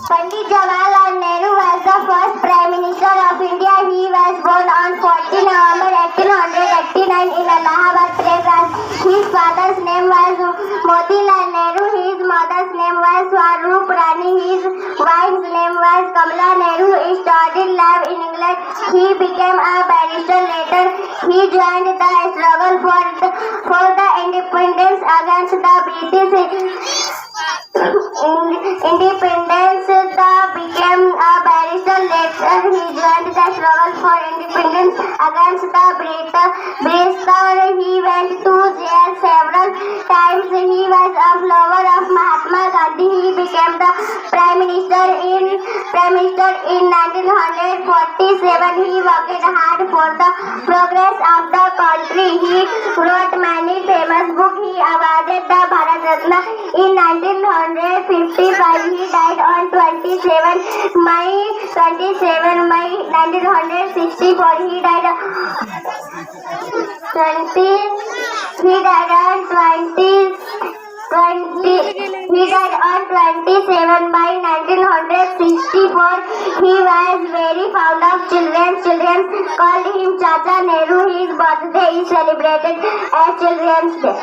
Pandit Jawaharlal Nehru was the first Prime Minister of India. He was born on 14 November 1889 in Allahabad, Prayagraj. His father's name was Motilal Nehru. His mother's name was Swaroop Rani. His wife's name was Kamala Nehru. He studied law in England. He became a barrister later. He joined the struggle for the independence against the British. Independence became a barrister later. He joined the struggle for independence against the British. He went to jail several times. He was a follower of Mahatma Gandhi. He became the Prime Minister in 1947. He worked hard for the progress of the country. He wrote many famous books. He awarded the Bharat Ratna in 1955. He died on 27 May 1964. He died on 27 May 1964. He was very fond of children. Children called him Chacha Nehru. His birthday is celebrated as Children's Day.